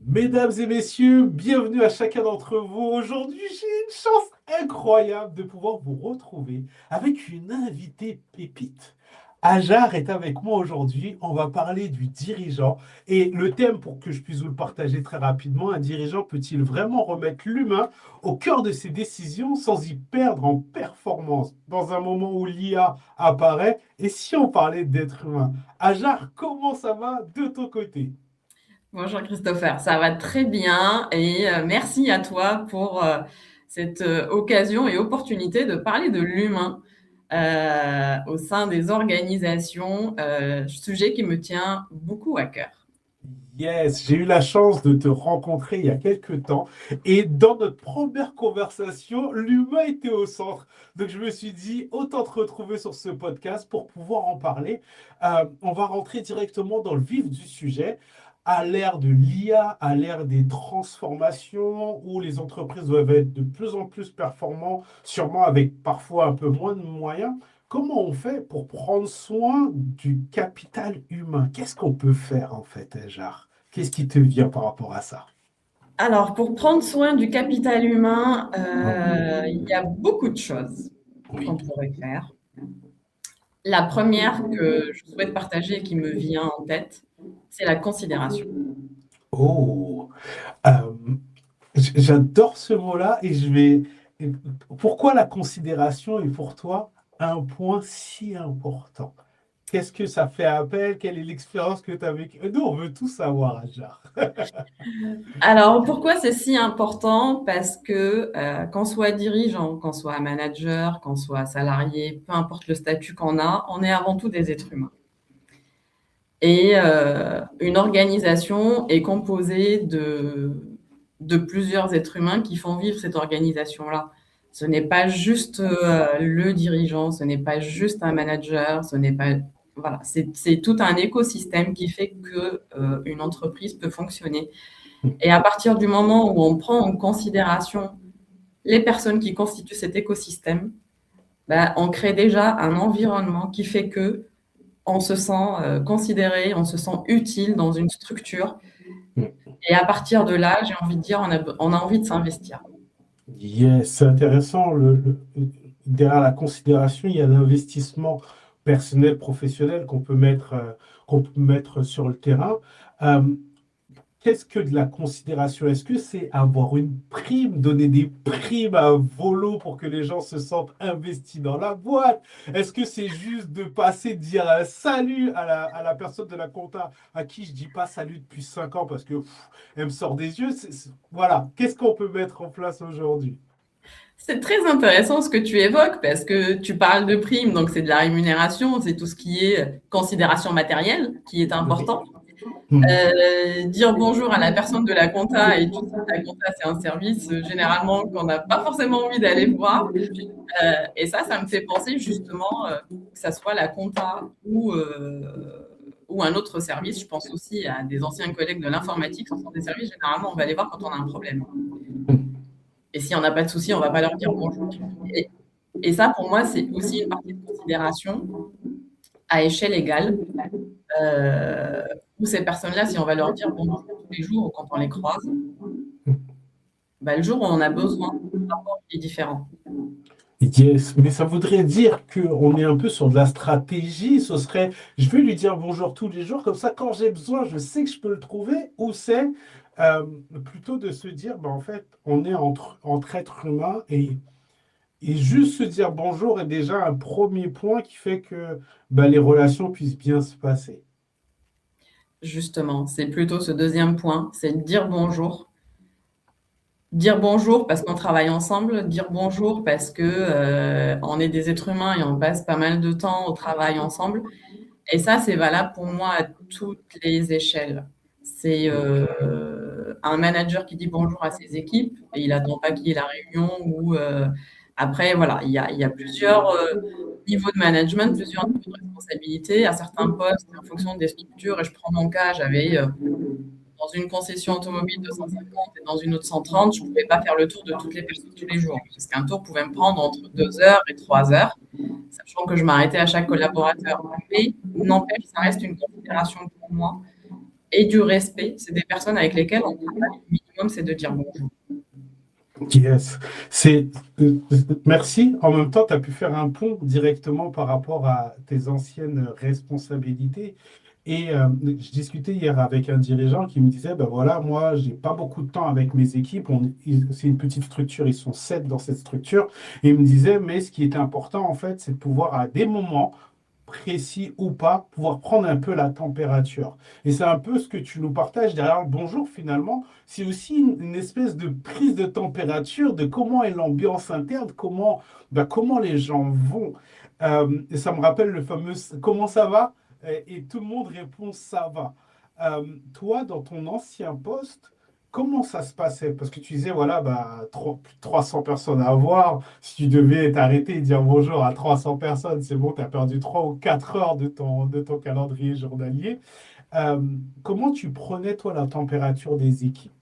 Mesdames et messieurs, bienvenue à chacun d'entre vous. Aujourd'hui, j'ai une chance incroyable de pouvoir vous retrouver avec une invitée pépite. Ajar est avec moi aujourd'hui. On va parler du dirigeant. Et le thème, pour que je puisse vous le partager très rapidement, un dirigeant peut-il vraiment remettre l'humain au cœur de ses décisions sans y perdre en performance dans un moment où l'IA apparaît? Et si on parlait d'être humain? Ajar, comment ça va de ton côté? Bonjour Christopher, ça va très bien et merci à toi pour cette occasion et opportunité de parler de l'humain au sein des organisations, sujet qui me tient beaucoup à cœur. Yes, j'ai eu la chance de te rencontrer il y a quelques temps et dans notre première conversation, l'humain était au centre. Donc je me suis dit, autant te retrouver sur ce podcast pour pouvoir en parler. On va rentrer directement dans le vif du sujet. À l'ère de l'IA, à l'ère des transformations où les entreprises doivent être de plus en plus performantes, sûrement avec parfois un peu moins de moyens. Comment on fait pour prendre soin du capital humain? Qu'est-ce qu'on peut faire en fait, Jar? Qu'est-ce qui te vient par rapport à ça? Alors, pour prendre soin du capital humain, Mhm. il y a beaucoup de choses Oui. qu'on pourrait faire. La première que je souhaite partager et qui me vient en tête, c'est la considération. Oh, euh, j'adore ce mot-là et je vais. Pourquoi la considération est pour toi un point si important? Qu'est-ce que ça fait appel? Quelle est l'expérience que tu as vécue? Nous, on veut tout savoir, Ajar. Alors, pourquoi c'est si important? Parce que qu'on soit dirigeant, qu'on soit manager, qu'on soit salarié, peu importe le statut qu'on a, on est avant tout des êtres humains. Et une organisation est composée de plusieurs êtres humains qui font vivre cette organisation-là. Ce n'est pas juste le dirigeant, ce n'est pas juste un manager, ce n'est pas... Voilà, c'est tout un écosystème qui fait que une entreprise peut fonctionner. Et à partir du moment où on prend en considération les personnes qui constituent cet écosystème, ben, on crée déjà un environnement qui fait que on se sent considéré, on se sent utile dans une structure. Et à partir de là, j'ai envie de dire, on a envie de s'investir. Yes, c'est intéressant. Derrière la considération, il y a l'investissement personnel, professionnel qu'on peut mettre sur le terrain. Euh, Qu'est-ce que de la considération? Est-ce que c'est avoir une prime, donner des primes à volo pour que les gens se sentent investis dans la boîte? Est-ce que c'est juste de passer, de dire un salut à la personne de la compta à qui je dis pas salut depuis 5 ans parce que elle me sort des yeux? Voilà, qu'est-ce qu'on peut mettre en place aujourd'hui? C'est très intéressant ce que tu évoques parce que tu parles de primes, donc c'est de la rémunération, c'est tout ce qui est considération matérielle qui est Oui. important. Hmm. Dire bonjour à la personne de la compta et tu sais que la compta, c'est un service généralement qu'on n'a pas forcément envie d'aller voir. Et ça me fait penser justement que ça soit la compta ou un autre service. Je pense aussi à des anciens collègues de l'informatique. Ce sont des services, généralement, on va les voir quand on a un problème. Et si on n'a pas de souci, on ne va pas leur dire bonjour. Et, et ça, pour moi, c'est aussi une partie de considération à échelle égale. Euh, où ces personnes-là, si on va leur dire bonjour tous les jours ou quand on les croise, bah, le jour où on a besoin, le rapport est différent. Yes, mais ça voudrait dire qu'on est un peu sur de la stratégie. Ce serait, je vais lui dire bonjour tous les jours, comme ça, quand j'ai besoin, je sais que je peux le trouver. Ou c'est euh, plutôt de se dire, ben, en fait, on est entre êtres humains et juste se dire bonjour est déjà un premier point qui fait que ben, les relations puissent bien se passer. Justement, c'est plutôt ce deuxième point, c'est de dire bonjour. Dire bonjour parce qu'on travaille ensemble, dire bonjour parce que on est des êtres humains et on passe pas mal de temps au travail ensemble. Et ça, c'est valable pour moi à toutes les échelles. C'est un manager qui dit bonjour à ses équipes et il attend pas qu'il y ait la réunion ou après, voilà, il y a plusieurs niveaux de management, plusieurs niveaux de responsabilité à certains postes en fonction des structures. Et je prends mon cas, j'avais dans une concession automobile 250 et dans une autre 130, je ne pouvais pas faire le tour de toutes les personnes tous les jours, parce qu'un tour pouvait me prendre entre 2 heures et 3 heures, sachant que je m'arrêtais à chaque collaborateur. Mais n'empêche, ça reste une considération pour moi. et du respect. C'est des personnes avec lesquelles on travaille. Le minimum, c'est de dire bonjour. Yes. C'est, merci. En même temps, tu as pu faire un pont directement par rapport à tes anciennes responsabilités. Et je discutais hier avec un dirigeant qui me disait, ben voilà, moi, j'ai pas beaucoup de temps avec mes équipes. C'est une petite structure, ils sont 7 dans cette structure. Et il me disait, mais ce qui est important, en fait, c'est de pouvoir, à des moments précis ou pas, pouvoir prendre un peu la température. Et c'est un peu ce que tu nous partages derrière le bonjour finalement. C'est aussi une espèce de prise de température de comment est l'ambiance interne, comment les gens vont. Et ça me rappelle le fameux comment ça va? Et tout le monde répond ça va. Toi, dans ton ancien poste, comment ça se passait? Parce que tu disais, voilà, bah, plus de 300 personnes à voir. Si tu devais t'arrêter et dire bonjour à 300 personnes, c'est bon, tu as perdu 3 ou 4 heures de ton calendrier journalier. Euh, Comment tu prenais, toi, la température des équipes?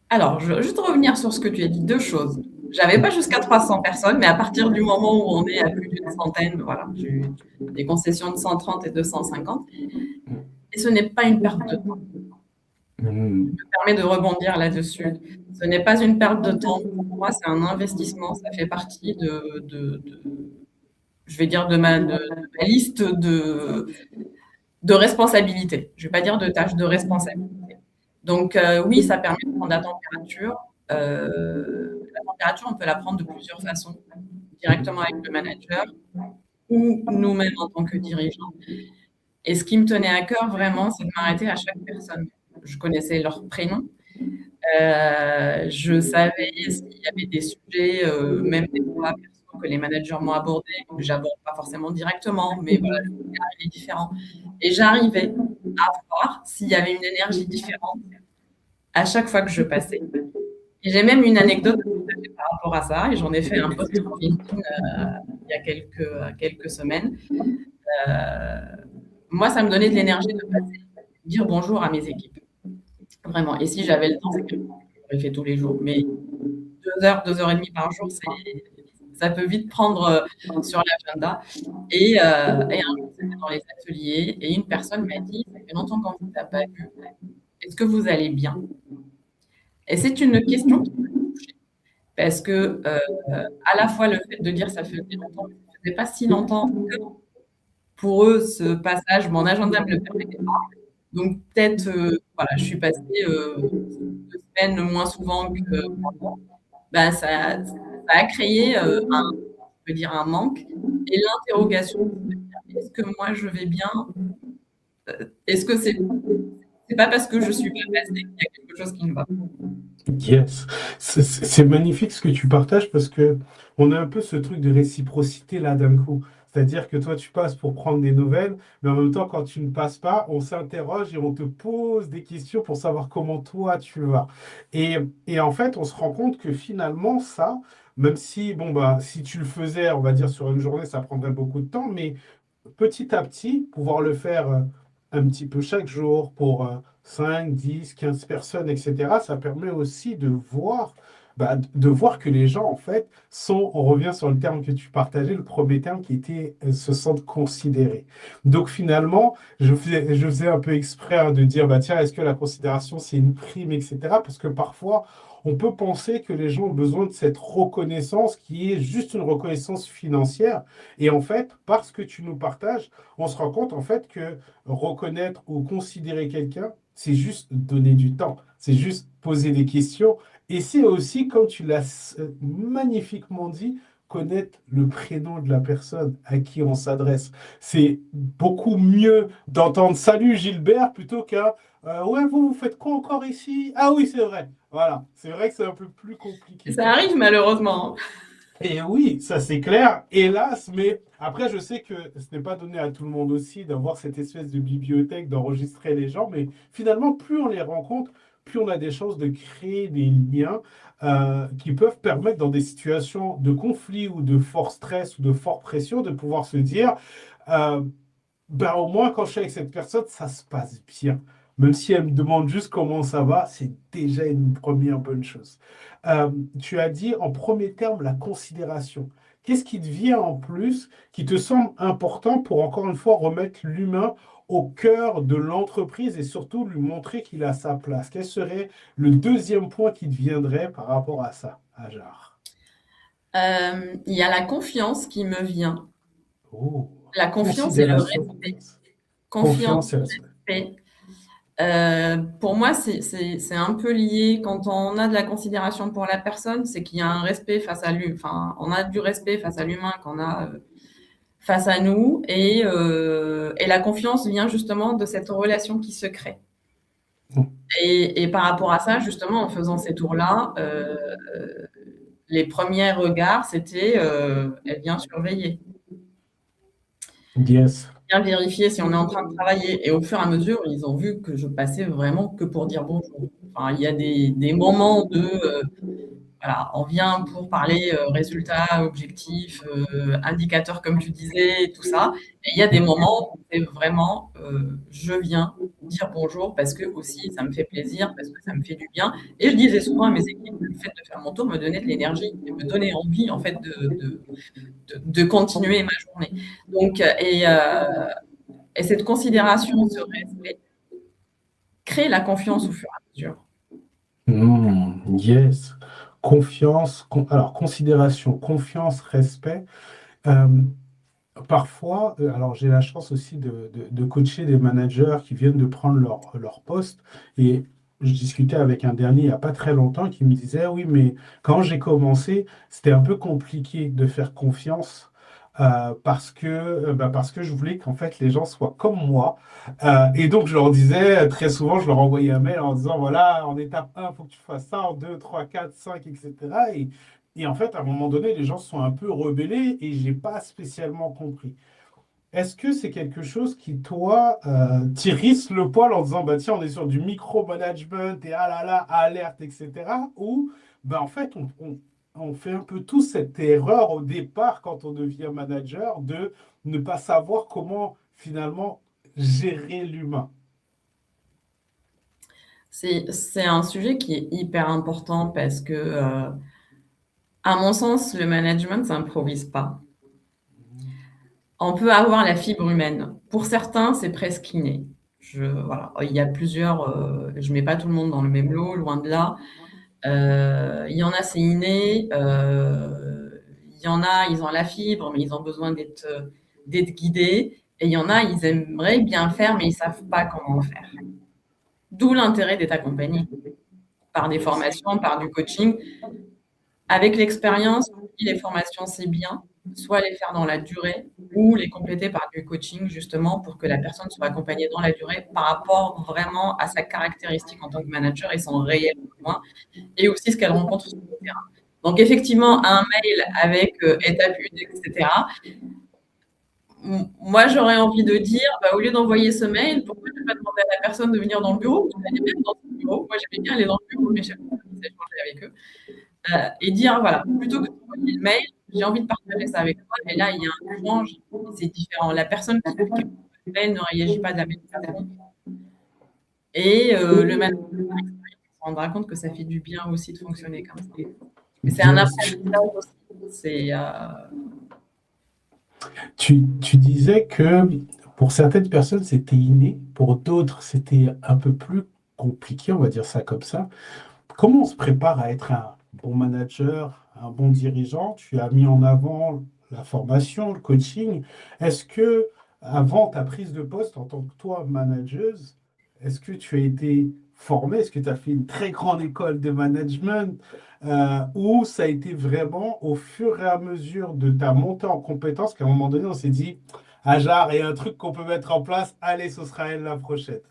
Alors, je veux juste revenir sur ce que tu as dit, deux choses. J'avais pas jusqu'à 300 personnes, mais à partir du moment où on est à plus d'une centaine, voilà, des concessions de 130 et 250, et ce n'est pas une perte de temps. Mhm. Ça permet de rebondir là-dessus. Ce n'est pas une perte de temps. Pour moi, c'est un investissement. Ça fait partie je vais dire, de ma liste de responsabilités. Je ne vais pas dire de tâches, de responsabilités. Donc, oui, ça permet de prendre la température. La température, on peut la prendre de plusieurs façons, directement avec le manager ou nous-mêmes en tant que dirigeants. Et ce qui me tenait à cœur vraiment, c'est de m'arrêter à chaque personne. Je connaissais leur prénom. Je savais s'il y avait des sujets, même des fois perso, que les managers m'ont abordé, que j'aborde pas forcément directement, mais voilà, le regard, il est différent. Et j'arrivais à voir s'il y avait une énergie différente à chaque fois que je passais. Et j'ai même une anecdote par rapport à ça, et j'en ai fait un post sur LinkedIn il y a quelques semaines. Moi, ça me donnait de l'énergie de passer, dire bonjour à mes équipes. Vraiment. Et si j'avais le temps, c'est quelque chose que j'aurais fait tous les jours. Mais 2 heures et demie par jour, ça peut vite prendre sur l'agenda. Et un jour, c'était dans les ateliers, et une personne m'a dit, ça fait longtemps qu'on ne vous a pas vu, est-ce que vous allez bien? Et c'est une question qui m'a touchée, parce que à la fois le fait de dire ça faisait longtemps, mais ça ne faisait pas si longtemps que pour eux, ce passage, mon agenda ne me le permettait pas. Donc peut-être, voilà, je suis passée 2 semaines moins souvent qu'avant. Bah, ça a créé je veux dire un manque et l'interrogation. Est-ce que moi je vais bien? Est-ce que c'est pas parce que je suis bien passée qu'il y a quelque chose qui ne va pas? Yes, c'est magnifique ce que tu partages parce que on a un peu ce truc de réciprocité là d'un coup. C'est-à-dire que toi, tu passes pour prendre des nouvelles, mais en même temps, quand tu ne passes pas, on s'interroge et on te pose des questions pour savoir comment toi tu vas. Et, et en fait, on se rend compte que finalement, ça, même si, bon, bah, si tu le faisais, on va dire, sur une journée, ça prendrait beaucoup de temps, mais petit à petit, pouvoir le faire un petit peu chaque jour pour 5, 10, 15 personnes, etc., ça permet aussi de voir que les gens, en fait, on revient sur le terme que tu partageais, le premier terme qui était se sentent considérés. Donc finalement, je faisais un peu exprès de dire, bah, tiens, est-ce que la considération, c'est une prime, etc., parce que parfois, on peut penser que les gens ont besoin de cette reconnaissance qui est juste une reconnaissance financière, et en fait, parce que tu nous partages, on se rend compte en fait que reconnaître ou considérer quelqu'un, c'est juste donner du temps, c'est juste poser des questions. Et c'est aussi, comme tu l'as magnifiquement dit, connaître le prénom de la personne à qui on s'adresse. C'est beaucoup mieux d'entendre Salut Gilbert plutôt qu'un Ouais, vous faites quoi encore ici? Ah oui, c'est vrai. Voilà, c'est vrai que c'est un peu plus compliqué. Ça arrive malheureusement. Et oui, ça c'est clair, hélas, mais après je sais que ce n'est pas donné à tout le monde aussi d'avoir cette espèce de bibliothèque, d'enregistrer les gens, mais finalement, plus on les rencontre, plus on a des chances de créer des liens qui peuvent permettre dans des situations de conflit ou de fort stress ou de fort pression de pouvoir se dire, euh, ben, au moins, quand je suis avec cette personne, ça se passe bien. Même si elle me demande juste comment ça va, c'est déjà une première bonne chose. Euh, Tu as dit en premier terme la considération. Qu'est-ce qui te vient en plus, qui te semble important pour encore une fois remettre l'humain au cœur de l'entreprise et surtout lui montrer qu'il a sa place? Quel serait le deuxième point qui te viendrait par rapport à ça, Ajar? Il y a la confiance qui me vient. Oh, La confiance et le considération, respect. confiance. Confiance, Confiance et respect. respect. Pour moi, c'est un peu lié. Quand on a de la considération pour la personne, c'est qu'il y a un respect face à lui. Enfin, on a du respect face à l'humain qu'on a face à nous. Et la confiance vient justement de cette relation qui se crée. Et par rapport à ça, justement, en faisant ces tours-là, les premiers regards, c'était elle vient surveiller, Yes. bien vérifier si on est en train de travailler. Et au fur et à mesure, ils ont vu que je passais vraiment que pour dire bonjour. Enfin, il y a des moments de voilà, on vient pour parler résultats, objectifs, indicateurs, comme tu disais, tout ça. Et il y a des moments où c'est vraiment je viens dire bonjour parce que aussi ça me fait plaisir, parce que ça me fait du bien. Et je disais souvent à mes équipes que le fait de faire mon tour me donnait de l'énergie et me donnait envie en fait de continuer ma journée. Donc, et cette considération, ce respect, crée la confiance au fur et à mesure. Yes. Confiance, alors considération, confiance, respect. Euh, Parfois, alors j'ai la chance aussi de coacher des managers qui viennent de prendre leur poste. Et je discutais avec un dernier il n'y a pas très longtemps qui me disait, oui, mais quand j'ai commencé, c'était un peu compliqué de faire confiance parce que je voulais qu'en fait les gens soient comme moi. Et donc je leur disais, très souvent, je leur envoyais un mail en disant, voilà, en étape 1, il faut que tu fasses ça, en 2, 3, 4, 5, etc. Et en fait, à un moment donné, les gens se sont un peu rebellés et j'ai pas spécialement compris. Est-ce que c'est quelque chose qui, toi, t'irrisse le poil en disant, bah tiens, on est sur du micromanagement et ah là là, alerte, etc. Ou, bah en fait, on fait un peu tous cette erreur au départ quand on devient manager de ne pas savoir comment finalement gérer l'humain. C'est un sujet qui est hyper important parce que, à mon sens, le management s'improvise pas. On peut avoir la fibre humaine. Pour certains, c'est presque inné. Voilà, il y a plusieurs, je mets pas tout le monde dans le même lot, loin de là. Il y en a, c'est inné, il y en a, ils ont la fibre, mais ils ont besoin d'être guidés et il y en a, ils aimeraient bien le faire, mais ils savent pas comment le faire. D'où l'intérêt d'être accompagné par des Yes. formations, par du coaching. Avec l'expérience, les formations, c'est bien, soit les faire dans la durée ou les compléter par du coaching, justement, pour que la personne soit accompagnée dans la durée par rapport vraiment à sa caractéristique en tant que manager et son réel besoin, et aussi ce qu'elle rencontre sur le terrain. Donc, effectivement, un mail avec étape 1, etc. Moi, j'aurais envie de dire, bah, au lieu d'envoyer ce mail, pourquoi ne pas demander à la personne de venir dans le bureau? Vous allez même dans le bureau. Moi, j'aimais bien aller dans le bureau de mes chefs de service et échanger avec eux. Et dire, voilà, plutôt que d'envoyer le mail, j'ai envie de partager ça avec toi. Et là, il y a un échange, c'est différent. La personne qui le mail ne réagit pas de la même façon. Et le manager se rendra compte que ça fait du bien aussi de fonctionner comme ça. Mais c'est un Yes. apprentissage aussi. C'est, Tu disais que pour certaines personnes, c'était inné, pour d'autres, c'était un peu plus compliqué, on va dire ça comme ça. Comment on se prépare à être un bon manager, un bon dirigeant? Tu as mis en avant la formation, le coaching. Est-ce que, avant ta prise de poste en tant que toi, manageuse, est-ce que tu as été formé? Est-ce que tu as fait une très grande école de management? Ou ça a été vraiment au fur et à mesure de ta montée en compétence qu'à un moment donné, on s'est dit, Ajar, il y a un truc qu'on peut mettre en place, allez, ce sera elle la prochaine.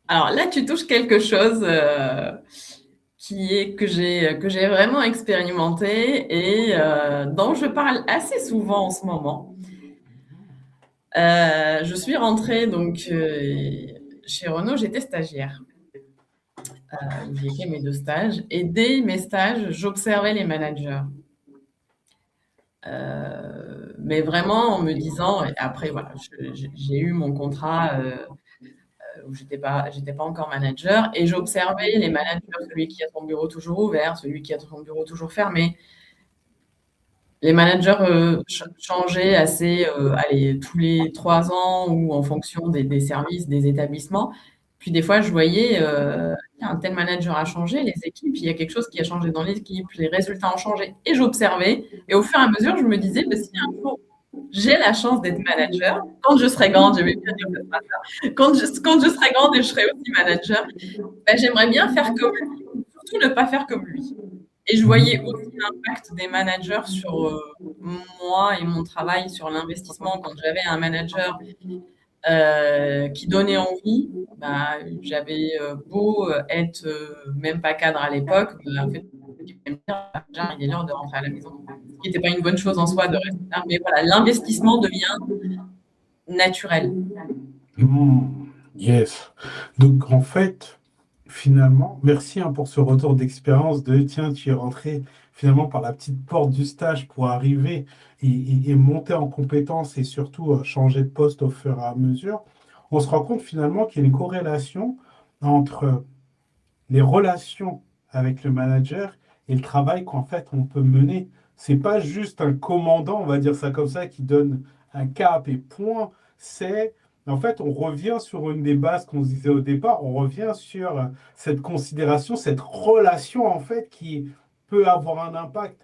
Alors là, tu touches quelque chose qui est que j'ai vraiment expérimenté et dont je parle assez souvent en ce moment. Je suis rentrée donc chez Renault, j'étais stagiaire. Où j'ai fait mes 2 stages et dès mes stages, j'observais les managers. Mais vraiment en me disant et après voilà, j'ai eu mon contrat, où j'étais pas encore manager et j'observais les managers, celui qui a son bureau toujours ouvert, celui qui a son bureau toujours fermé. Les managers changeaient assez, allez, tous les 3 ans ou en fonction des services, des établissements. Puis des fois, je voyais, tiens, un tel manager a changé, les équipes, il y a quelque chose qui a changé dans l'équipe, les résultats ont changé et j'observais et au fur et à mesure, je me disais: «Bah, si un jour j'ai la chance d'être manager, quand je serai grande», j'aimais bien dire cette phrase-là, «quand je serai grande et je serai aussi manager, bah, j'aimerais bien faire comme lui, surtout ne pas faire comme lui». Et je voyais Mhm. aussi l'impact des managers sur moi et mon travail, sur l'investissement. Quand j'avais un manager qui donnait envie, bah, j'avais beau être même pas cadre à l'époque, bah, en fait, il est l'heure de rentrer à la maison. Ce qui n'était pas une bonne chose en soi de rester là, mais voilà, l'investissement devient naturel. Yes. Donc, en fait, finalement, merci hein, pour ce retour d'expérience de tiens, tu es rentré finalement par la petite porte du stage pour arriver et monter en compétences et surtout changer de poste au fur et à mesure. On se rend compte finalement qu'il y a une corrélation entre les relations avec le manager et le travail qu'en fait on peut mener. C'est pas juste un commandant, on va dire ça comme ça, qui donne un cap et point. C'est en fait on revient sur une des bases qu'on se disait au départ. On revient sur cette considération, cette relation en fait qui peut avoir un impact.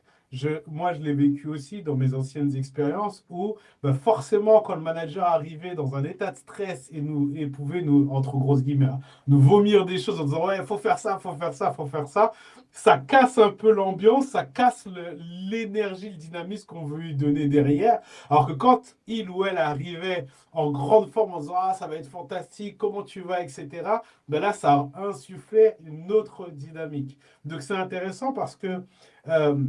Moi, je l'ai vécu aussi dans mes anciennes expériences où bah, forcément, quand le manager arrivait dans un état de stress et pouvait nous, entre grosses guillemets, nous vomir des choses en disant ouais, il faut faire ça, il faut faire ça, il faut faire ça. Ça casse un peu l'ambiance, ça casse l'énergie, le dynamisme qu'on veut lui donner derrière. Alors que quand il ou elle arrivait en grande forme en disant ah, ça va être fantastique, comment tu vas, etc., ben là, ça insufflait une autre dynamique. Donc c'est intéressant parce que euh,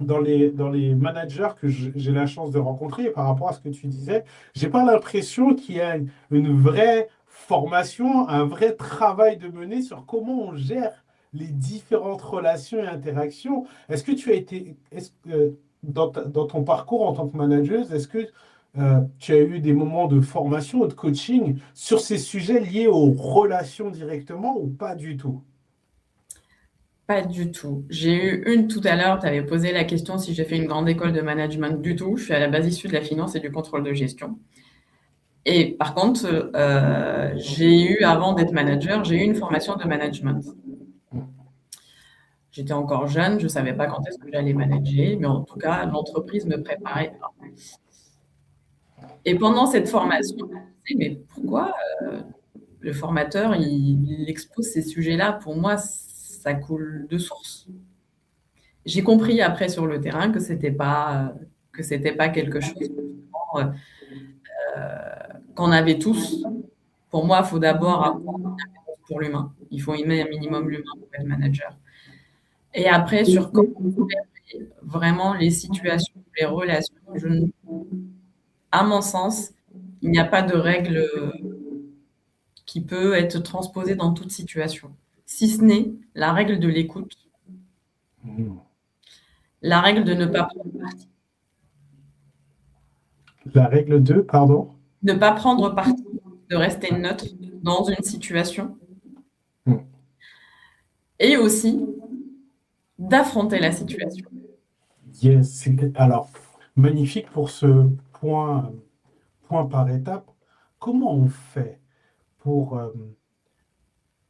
dans les managers que j'ai la chance de rencontrer, par rapport à ce que tu disais, j'ai pas l'impression qu'il y a une vraie formation, un vrai travail de mener sur comment on gère les différentes relations et interactions. Est-ce que tu as été, dans ton parcours en tant que manageuse, est-ce que tu as eu des moments de formation ou de coaching sur ces sujets liés aux relations directement ou pas du tout? Pas du tout. J'ai eu une tout à l'heure, tu avais posé la question si j'ai fait une grande école de management. Du tout. Je suis à la base issue de la finance et du contrôle de gestion. Et par contre, j'ai eu, avant d'être manager, j'ai eu une formation de management. J'étais encore jeune, je ne savais pas quand est-ce que j'allais manager, mais en tout cas, l'entreprise me préparait. Et pendant cette formation, je me disais, mais pourquoi le formateur, il expose ces sujets-là? Pour moi, ça coule de source. J'ai compris après sur le terrain que c'était pas quelque chose qu'on avait tous. Pour moi, il faut d'abord avoir pour l'humain. Il faut aimer un minimum l'humain pour être manager. Et après, sur comment gérer vraiment les situations, les relations, à mon sens, il n'y a pas de règle qui peut être transposée dans toute situation, si ce n'est la règle de l'écoute, la règle de ne pas prendre parti. La règle 2, pardon. Ne pas prendre parti, de rester neutre dans une situation et aussi d'affronter la situation. Yes. Alors, magnifique pour ce point par étape. Comment on fait pour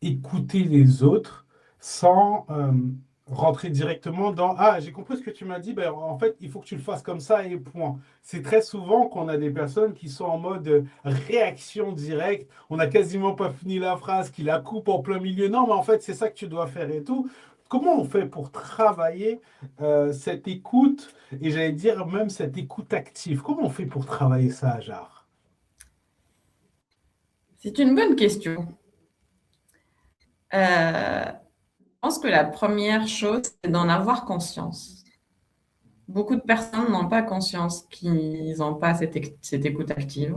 écouter les autres sans rentrer directement dans ah, j'ai compris ce que tu m'as dit, ben, en fait, il faut que tu le fasses comme ça et point. C'est très souvent qu'on a des personnes qui sont en mode réaction directe. On n'a quasiment pas fini la phrase, qui la coupe en plein milieu. Non, mais en fait, c'est ça que tu dois faire et tout. Comment on fait pour travailler cette écoute et j'allais dire même cette écoute active? Comment on fait pour travailler ça, Ajar? C'est une bonne question. Je pense que la première chose, c'est d'en avoir conscience. Beaucoup de personnes n'ont pas conscience qu'ils n'ont pas cette écoute active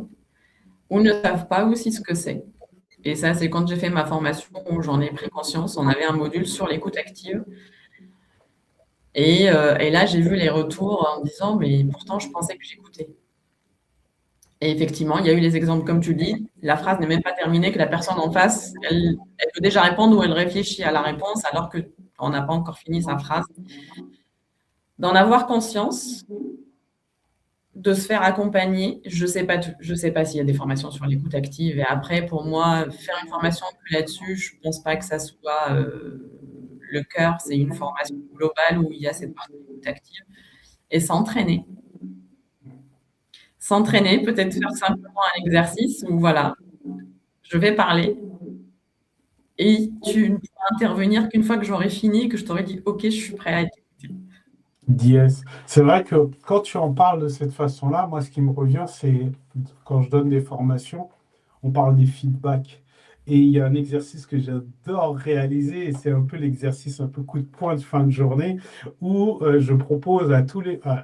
ou ne savent pas aussi ce que c'est. Et ça, c'est quand j'ai fait ma formation où j'en ai pris conscience. On avait un module sur l'écoute active. Et là, j'ai vu les retours en me disant, mais pourtant, je pensais que j'écoutais. Et effectivement, il y a eu les exemples, comme tu dis, la phrase n'est même pas terminée, que la personne en face, elle peut déjà répondre ou elle réfléchit à la réponse alors qu'on n'a pas encore fini sa phrase. d'en avoir conscience, de se faire accompagner. Je sais pas tout, je sais pas s'il y a des formations sur l'écoute active et après pour moi, faire une formation que là-dessus, je pense pas que ça soit, le cœur. C'est une formation globale où il y a cette partie écoute active et s'entraîner. S'entraîner, peut-être faire simplement un exercice où voilà, je vais parler et tu ne pourras intervenir qu'une fois que j'aurai fini et que je t'aurai dit: «OK, je suis prêt à t'écouter». Yes. C'est vrai que quand tu en parles de cette façon-là, moi, ce qui me revient, c'est quand je donne des formations, on parle des feedbacks. Et il y a un exercice que j'adore réaliser, et c'est un peu l'exercice un peu coup de poing de fin de journée, où je propose à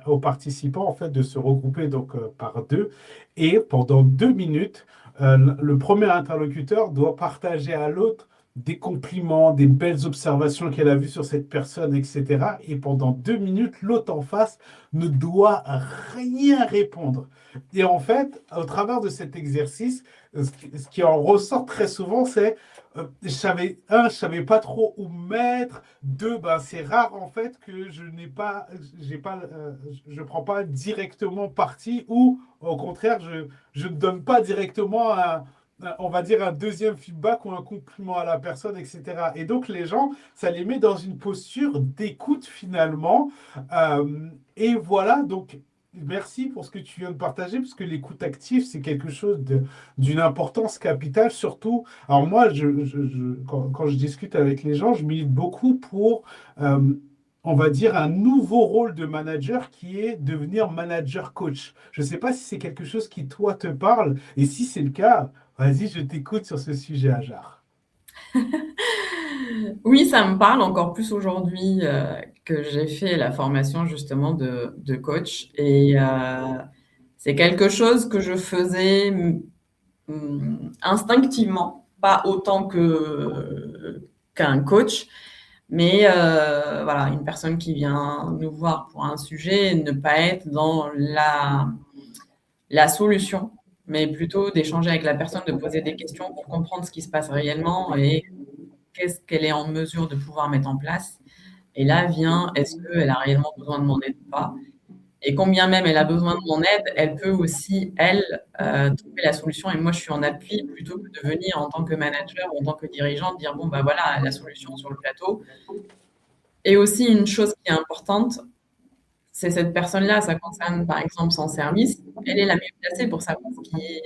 aux participants en fait de se regrouper donc par deux, et pendant 2 minutes, le premier interlocuteur doit partager à l'autre des compliments, des belles observations qu'elle a vues sur cette personne, etc. Et pendant 2 minutes, l'autre en face ne doit rien répondre. Et en fait, au travers de cet exercice, ce qui en ressort très souvent, c'est je savais pas trop où mettre. Deux, ben, c'est rare en fait que je prends pas directement parti ou au contraire, je ne donne pas directement on va dire un deuxième feedback ou un compliment à la personne, etc. Et donc les gens, ça les met dans une posture d'écoute finalement. Et voilà, donc merci pour ce que tu viens de partager, parce que l'écoute active, c'est quelque chose d'une importance capitale, surtout. Alors moi, quand je discute avec les gens, je milite beaucoup pour, on va dire, un nouveau rôle de manager qui est devenir manager coach. Je ne sais pas si c'est quelque chose qui, toi, te parle, et si c'est le cas, vas-y, je t'écoute sur ce sujet, Ajar. Oui, ça me parle encore plus aujourd'hui, que j'ai fait la formation justement de coach et c'est quelque chose que je faisais, instinctivement, pas autant qu'un coach, mais voilà, une personne qui vient nous voir pour un sujet, ne pas être dans la solution, mais plutôt d'échanger avec la personne, de poser des questions pour comprendre ce qui se passe réellement et qu'est-ce qu'elle est en mesure de pouvoir mettre en place. Et là vient, est-ce qu'elle a réellement besoin de mon aide ou pas? Et combien même elle a besoin de mon aide, elle peut aussi, elle, trouver la solution et moi je suis en appui plutôt que de venir en tant que manager ou en tant que dirigeante dire: «Bon, bah, voilà la solution sur le plateau». Et aussi une chose qui est importante, c'est cette personne-là, ça concerne par exemple son service, elle est la mieux placée pour savoir ce qui est,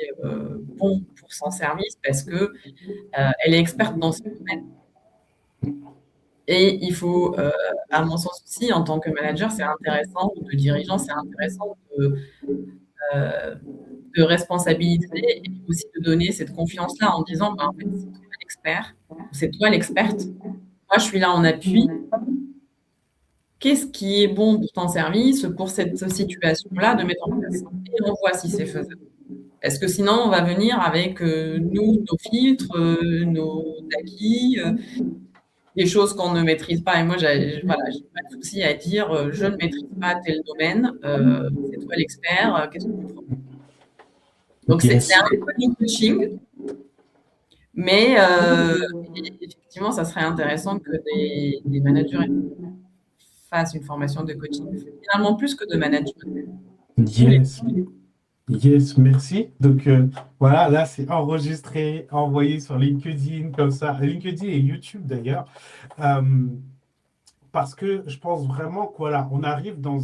bon pour son service parce que, elle est experte dans ce domaine. Et il faut, à mon sens aussi, en tant que manager, c'est intéressant ou de dirigeant, c'est intéressant heu, de responsabiliser et aussi de donner cette confiance-là en disant: «Bah, en fait, c'est toi l'expert ou c'est toi l'experte. Moi, je suis là en appui. Qu'est-ce qui est bon pour ton service, pour cette situation-là, de mettre en place? Et on voit si c'est faisable». Parce que sinon, on va venir avec, nous, nos filtres, nos acquis, des choses qu'on ne maîtrise pas et moi voilà, j'ai pas de souci à dire, «Je ne maîtrise pas tel domaine, c'est toi l'expert, qu'est-ce que tu proposes?» Donc c'est Yes. un peu du coaching, mais effectivement, ça serait intéressant que des managers fassent une formation de coaching, finalement plus que de management ou les Yes. Yes, merci. Donc voilà, là c'est enregistré, envoyé sur LinkedIn comme ça, LinkedIn et YouTube d'ailleurs. Euh, Parce que je pense vraiment que voilà, on arrive dans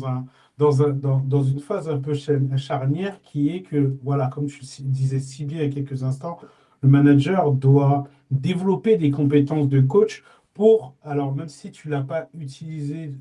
une phase un peu charnière qui est que, voilà, comme tu disais si bien il y a quelques instants, le manager doit développer des compétences de coach pour, alors même si tu n'as pas utilisé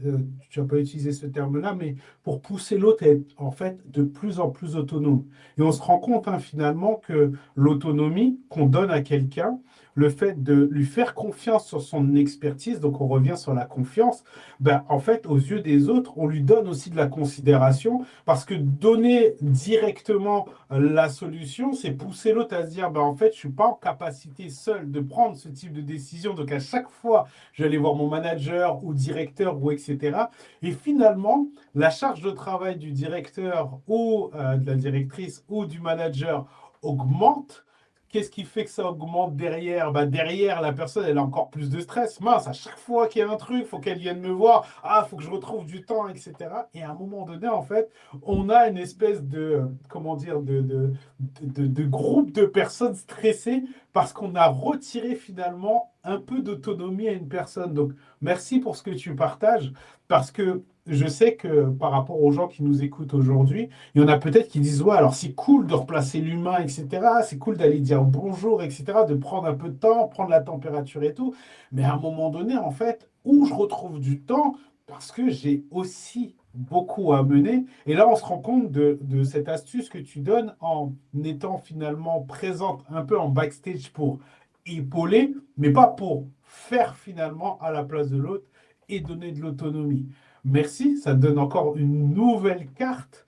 ce terme-là, mais pour pousser l'autre à être en fait de plus en plus autonome. Et on se rend compte hein, finalement que l'autonomie qu'on donne à quelqu'un, le fait de lui faire confiance sur son expertise, donc on revient sur la confiance, ben, en fait, aux yeux des autres, on lui donne aussi de la considération parce que donner directement la solution, c'est pousser l'autre à se dire, ben, en fait, je ne suis pas en capacité seul de prendre ce type de décision. Donc, à chaque fois, je vais aller voir mon manager ou directeur ou etc. Et finalement, la charge de travail du directeur ou de la directrice ou du manager augmente qu'est-ce qui fait que ça augmente derrière? Bah, derrière, la personne, elle a encore plus de stress. Mince, à chaque fois qu'il y a un truc, il faut qu'elle vienne me voir. Ah, il faut que je retrouve du temps, etc. Et à un moment donné, en fait, on a une espèce de, comment dire, de groupe de personnes stressées parce qu'on a retiré finalement un peu d'autonomie à une personne. Donc, merci pour ce que tu partages parce que je sais que par rapport aux gens qui nous écoutent aujourd'hui, il y en a peut-être qui disent, ouais, alors c'est cool de replacer l'humain, etc. C'est cool d'aller dire bonjour, etc. De prendre un peu de temps, prendre la température et tout. Mais à un moment donné, en fait, où je retrouve du temps, parce que j'ai aussi beaucoup à mener. Et là, on se rend compte de cette astuce que tu donnes en étant finalement présente un peu en backstage pour épauler, mais pas pour faire finalement à la place de l'autre et donner de l'autonomie. Merci, ça donne encore une nouvelle carte.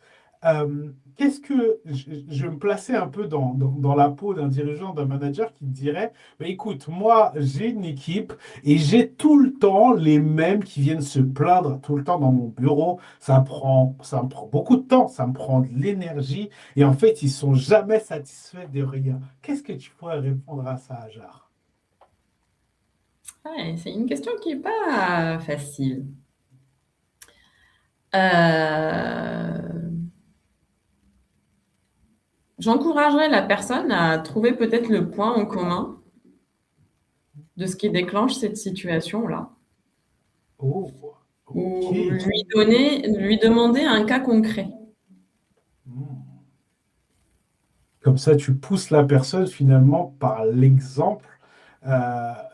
Qu'est-ce que je vais me placer un peu dans la peau d'un dirigeant, d'un manager qui te dirait, bah, écoute, moi j'ai une équipe et j'ai tout le temps les mêmes qui viennent se plaindre tout le temps dans mon bureau. Ça me prend beaucoup de temps, ça me prend de l'énergie et en fait ils sont jamais satisfaits de rien. Qu'est-ce que tu pourrais répondre à ça, Ajar? Ouais, c'est une question qui est pas facile. Heu, J'encouragerais la personne à trouver peut-être le point en commun de ce qui déclenche cette situation-là, Oh, ou ok. lui demander un cas concret. Hmm. Comme ça, tu pousses la personne finalement par l'exemple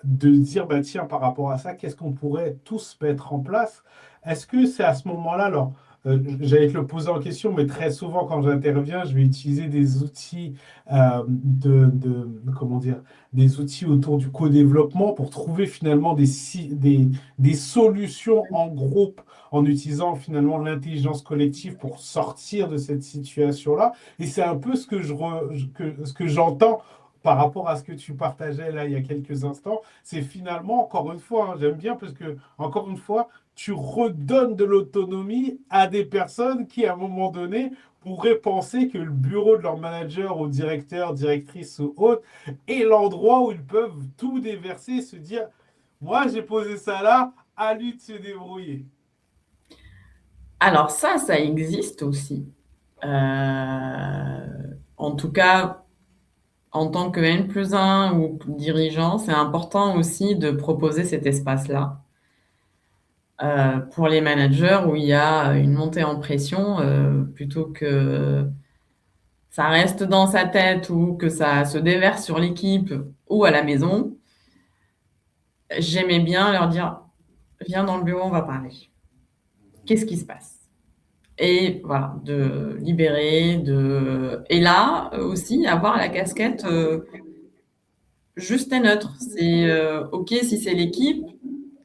de dire, bah, tiens, par rapport à ça, qu'est-ce qu'on pourrait tous mettre en place? Est-ce que c'est à ce moment-là, alors, j'allais te le poser en question, mais très souvent quand j'interviens, je vais utiliser des outils comment dire, des outils autour du co-développement pour trouver finalement des solutions en groupe en utilisant finalement l'intelligence collective pour sortir de cette situation-là. Et c'est un peu ce que j'entends par rapport à ce que tu partageais là il y a quelques instants. C'est finalement, encore une fois, hein, j'aime bien parce que, encore une fois, tu redonnes de l'autonomie à des personnes qui, à un moment donné, pourraient penser que le bureau de leur manager ou directeur, directrice ou autre est l'endroit où ils peuvent tout déverser et se dire, moi j'ai posé ça là, à lui de se débrouiller. Alors ça existe aussi. En tout cas, en tant que N+1 ou dirigeant, c'est important aussi de proposer cet espace-là. Pour les managers où il y a une montée en pression, plutôt que ça reste dans sa tête ou que ça se déverse sur l'équipe ou à la maison, j'aimais bien leur dire: «Viens dans le bureau, on va parler. Qu'est-ce qui se passe?» Et voilà, de libérer, et là, aussi avoir la casquette, juste et neutre. C'est, OK, si c'est l'équipe,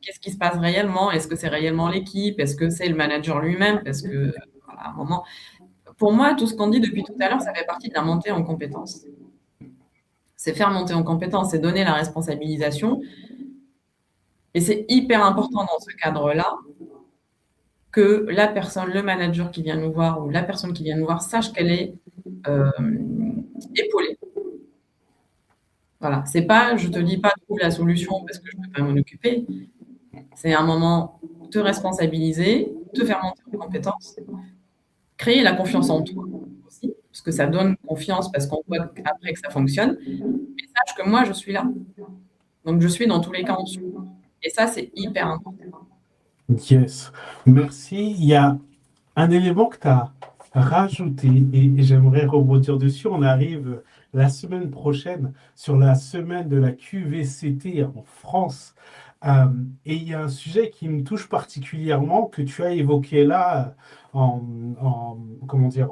qu'est-ce qui se passe réellement? Est-ce que c'est réellement l'équipe? Est-ce que c'est le manager lui-même? Parce que, voilà, à un moment, pour moi, tout ce qu'on dit depuis tout à l'heure, ça fait partie de la montée en compétences. C'est faire monter en compétences, c'est donner la responsabilisation, et c'est hyper important dans ce cadre-là que la personne, le manager qui vient nous voir ou la personne qui vient nous voir sache qu'elle est, épaulée. Voilà, c'est pas: «Je te dis pas trouve la solution parce que je peux pas m'en occuper». C'est un moment te responsabiliser, te faire monter en compétences, créer la confiance en toi aussi, parce que ça donne confiance parce qu'on voit après que ça fonctionne. Mais sache que moi, je suis là. Donc je suis dans tous les cas en dessous. Et ça, c'est hyper important. Yes, merci. Il y a un élément que tu as rajouté et j'aimerais rebondir dessus. On arrive la semaine prochaine sur la semaine de la QVCT en France. Euh, et il y a un sujet qui me touche particulièrement que tu as évoqué là comment dire,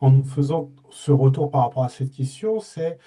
en nous faisant ce retour par rapport à cette question, c'est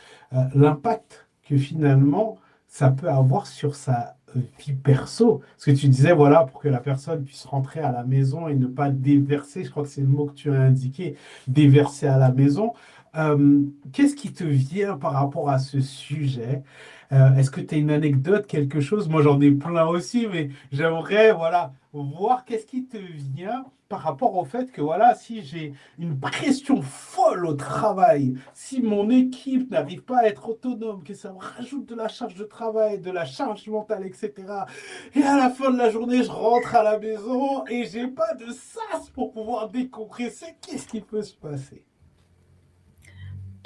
l'impact que finalement ça peut avoir sur sa vie perso. Parce que tu disais, voilà, pour que la personne puisse rentrer à la maison et ne pas déverser, je crois que c'est le mot que tu as indiqué, déverser à la maison. Qu'est-ce qui te vient par rapport à ce sujet? Est-ce que tu as une anecdote, quelque chose? Moi, j'en ai plein aussi, mais j'aimerais, voilà, voir qu'est-ce qui te vient par rapport au fait que, voilà, si j'ai une pression folle au travail, si mon équipe n'arrive pas à être autonome, que ça me rajoute de la charge de travail, de la charge mentale, etc. Et à la fin de la journée, je rentre à la maison et j'ai pas de sas pour pouvoir décompresser. Qu'est-ce qui peut se passer?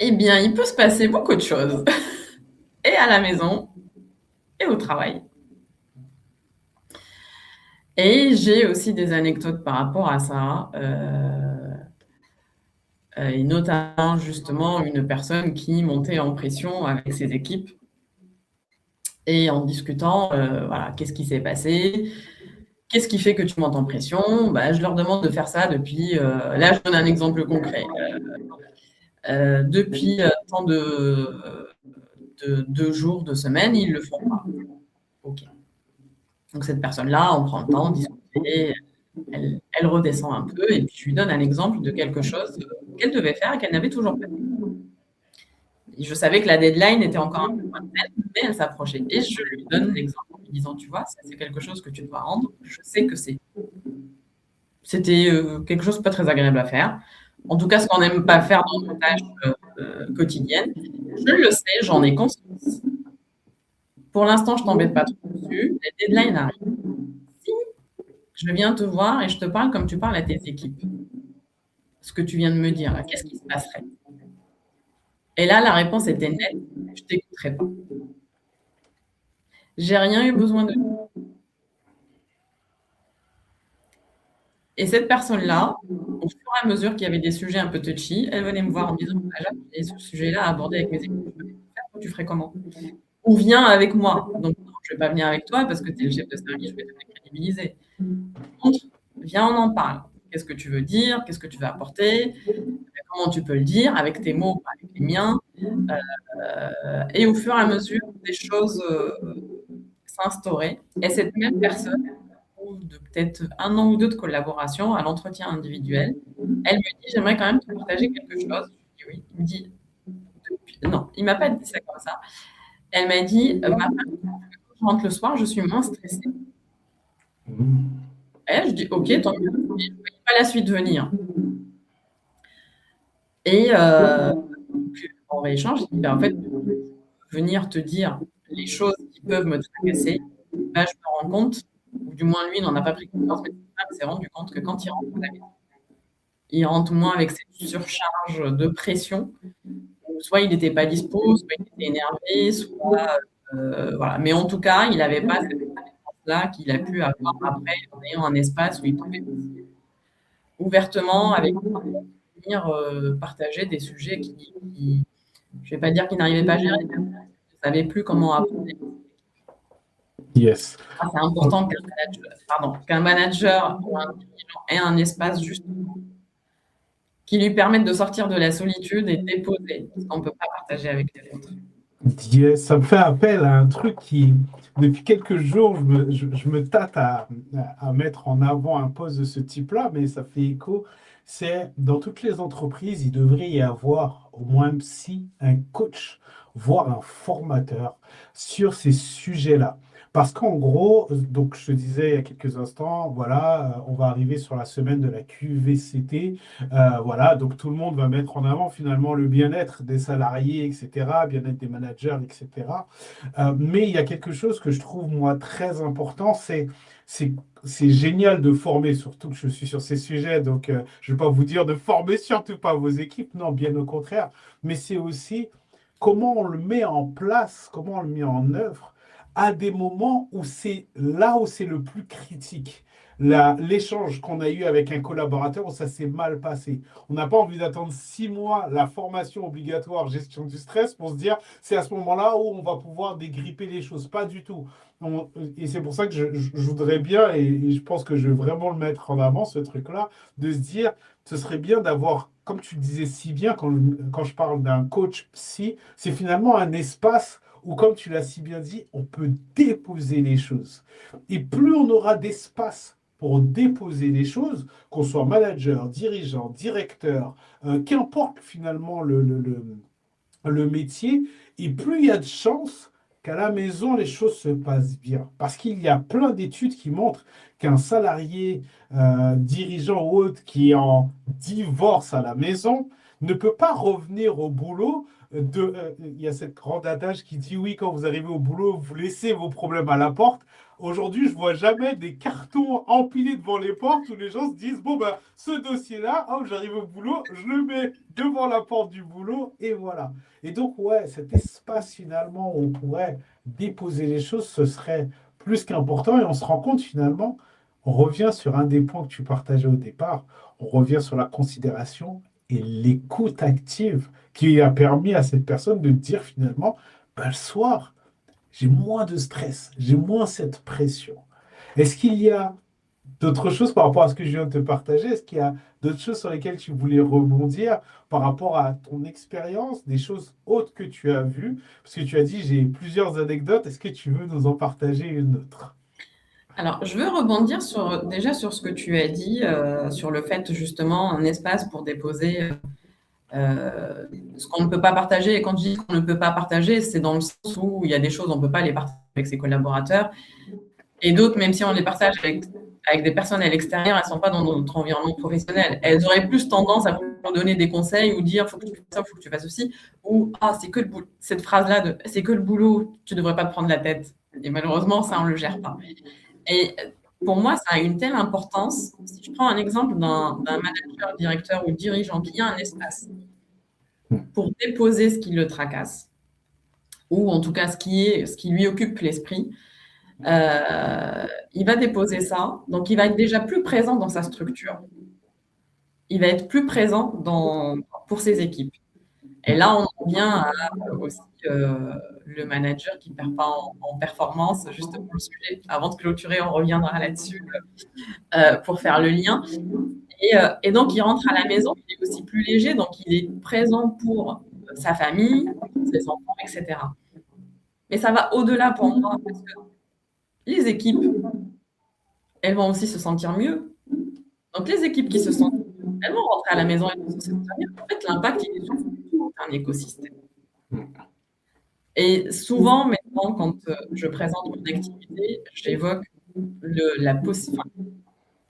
Eh bien, il peut se passer beaucoup de choses, et à la maison, et au travail. Et j'ai aussi des anecdotes par rapport à ça, et notamment justement une personne qui montait en pression avec ses équipes et en discutant, voilà, qu'est-ce qui s'est passé? Qu'est-ce qui fait que tu montes en pression? Bah, je leur demande de faire ça depuis, là je donne un exemple concret. Depuis tant de jours, de semaines, ils le font pas. OK. Donc cette personne-là, on prend le temps de discuter, elle redescend un peu et puis je lui donne un exemple de quelque chose qu'elle devait faire et qu'elle n'avait toujours pas fait. Et je savais que la deadline était encore un peu lointaine, mais elle s'approchait et je lui donne l'exemple en lui disant: «Tu vois, ça c'est quelque chose que tu dois rendre. Je sais que c'était, quelque chose de pas très agréable à faire. En tout cas, ce qu'on n'aime pas faire dans nos tâches, quotidiennes. Je le sais, j'en ai conscience. Pour l'instant, je t'embête pas trop dessus. La deadline arrive. Si je viens te voir et je te parle comme tu parles à tes équipes, ce que tu viens de me dire là, qu'est-ce qui se passerait?» Et là, la réponse était nette: «Je t'écouterai pas. J'ai rien eu besoin de toi.» Et cette personne-là, au fur et à mesure qu'il y avait des sujets un peu touchy, elle venait me voir en me disant: «Ah Jacques, j'ai ce sujet-là à aborder avec mes équipes, je peux faire, toi tu ferais comment? Ou viens avec moi.» Donc non, je vais pas venir avec toi parce que tu es le chef de service, je vais te décrédibiliser. Par contre, viens, on en parle. Qu'est-ce que tu veux dire? Qu'est-ce que tu veux apporter? Comment tu peux le dire? Avec tes mots, pas avec les miens. Et au fur et à mesure, des choses s'instauraient. Et cette même personne, au bout de peut-être 1 an ou 2 de collaboration, à l'entretien individuel, elle me dit: «J'aimerais quand même te partager quelque chose.» Je lui dis: «Oui.» Il me dit: «Depuis» non, il m'a pas dit ça comme ça. Elle m'a dit: «Ma femme trouve que quand je rentre le soir, je suis moins stressée.» Mmh. Et je dis: «OK, tant mieux», mais je ne voyais pas la suite venir. Et donc en rééchange, je dis: «Bah, en fait, venir te dire les choses qui peuvent me tracasser, bah, je me rends compte, ou du moins lui n'en a pas pris conscience, mais cette femme s'est rendu compte que quand il rentre à la maison, il rentre moins avec cette surcharge de pression, où soit il était pas dispo, soit il était énervé, soit, voilà. Mais en tout cas, il avait pas cette compétence-là qu'il a pu avoir après en ayant un espace où il pouvait ouvertement avec venir, partager des sujets qui je vais pas dire qu'il n'arrivait pas à gérer, mais il ne savait plus comment aborder. Yes. C'est important qu'un manager ou un dirigeant ait un espace justement qui lui permette de sortir de la solitude et de déposer ce qu'on ne peut pas partager avec les autres. Yes, ça me fait appel à un truc qui, depuis quelques jours, je me tâte à mettre en avant un poste de ce type-là, mais ça fait écho. C'est dans toutes les entreprises, il devrait y avoir au moins un psy, un coach, voire un formateur sur ces sujets-là. Parce qu'en gros, donc je te disais il y a quelques instants, voilà, on va arriver sur la semaine de la QVCT. Voilà, donc tout le monde va mettre en avant finalement le bien-être des salariés, etc., bien-être des managers, etc. Mais il y a quelque chose que je trouve moi très important, c'est c'est génial de former, surtout que je suis sur ces sujets, donc je ne vais pas vous dire de former surtout pas vos équipes, non, bien au contraire, mais c'est aussi comment on le met en place, comment on le met en œuvre à des moments où c'est là où c'est le plus critique. L'échange qu'on a eu avec un collaborateur où ça s'est mal passé. On n'a pas envie d'attendre 6 mois la formation obligatoire gestion du stress pour se dire c'est à ce moment-là où on va pouvoir dégripper les choses. Pas du tout. Et c'est pour ça que je voudrais bien, et je pense que je vais vraiment le mettre en avant, ce truc-là, de se dire ce serait bien d'avoir, comme tu le disais si bien quand je parle d'un coach psy, c'est finalement un espace où, comme tu l'as si bien dit, on peut déposer les choses. Et plus on aura d'espace pour déposer les choses, qu'on soit manager, dirigeant, directeur, qu'importe finalement le métier, et plus il y a de chances qu'à la maison, les choses se passent bien. Parce qu'il y a plein d'études qui montrent qu'un salarié, dirigeant ou autre qui est en divorce à la maison ne peut pas revenir au boulot. Il y a cette grande adage qui dit oui, quand vous arrivez au boulot, vous laissez vos problèmes à la porte. Aujourd'hui, je vois jamais des cartons empilés devant les portes où les gens se disent, bon, ben, ce dossier-là, hop, j'arrive au boulot, je le mets devant la porte du boulot et voilà. Et donc, ouais, cet espace finalement où on pourrait déposer les choses, ce serait plus qu'important. Et on se rend compte finalement, on revient sur un des points que tu partageais au départ, on revient sur la considération et l'écoute active qui a permis à cette personne de dire finalement, ben, le soir, j'ai moins de stress, j'ai moins cette pression. Est-ce qu'il y a d'autres choses par rapport à ce que je viens de te partager? Est-ce qu'il y a d'autres choses sur lesquelles tu voulais rebondir par rapport à ton expérience, des choses autres que tu as vues? Parce que tu as dit, j'ai plusieurs anecdotes. Est-ce que tu veux nous en partager une autre? Alors, je veux rebondir déjà sur ce que tu as dit, sur le fait justement un espace pour déposer ce qu'on ne peut pas partager. Et quand je dis qu'on ne peut pas partager, c'est dans le sens où il y a des choses, on ne peut pas les partager avec ses collaborateurs. Et d'autres, même si on les partage avec des personnes à l'extérieur, elles ne sont pas dans notre environnement professionnel. Elles auraient plus tendance à vous donner des conseils ou dire, il faut que tu fasses ça, il faut que tu fasses ceci. Ou, ah, c'est que le boulot. Cette phrase-là de, c'est que le boulot, tu ne devrais pas te prendre la tête. Et malheureusement, ça, on ne le gère pas. Et pour moi, ça a une telle importance. Si je prends un exemple d'un manager, directeur ou dirigeant qui a un espace pour déposer ce qui le tracasse, ou en tout cas ce qui lui occupe l'esprit, il va déposer ça. Donc, il va être déjà plus présent dans sa structure. Il va être plus présent pour ses équipes. Et là, on en vient à aussi le manager qui ne perd pas en performance, juste pour le sujet. Avant de clôturer, on reviendra là-dessus pour faire le lien. Et donc, il rentre à la maison, il est aussi plus léger, donc il est présent pour sa famille, ses enfants, etc. Mais ça va au-delà pour moi, parce que les équipes, elles vont aussi se sentir mieux. Donc, les équipes qui se sentent mieux, elles vont rentrer à la maison et vont se sentir mieux. En fait, l'impact, il est sur tout un écosystème. Et souvent, maintenant, quand je présente mon activité, j'évoque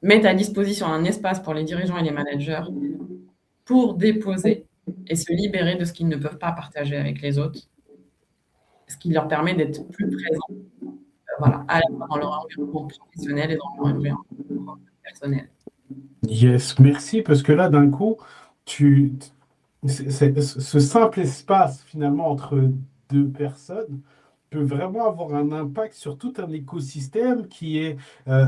mettre à disposition un espace pour les dirigeants et les managers pour déposer et se libérer de ce qu'ils ne peuvent pas partager avec les autres, ce qui leur permet d'être plus présents, voilà, à la fois dans leur environnement professionnel et dans leur environnement personnel. Yes, merci, parce que là, d'un coup, tu, ce simple espace finalement entre deux personnes peut vraiment avoir un impact sur tout un écosystème qui est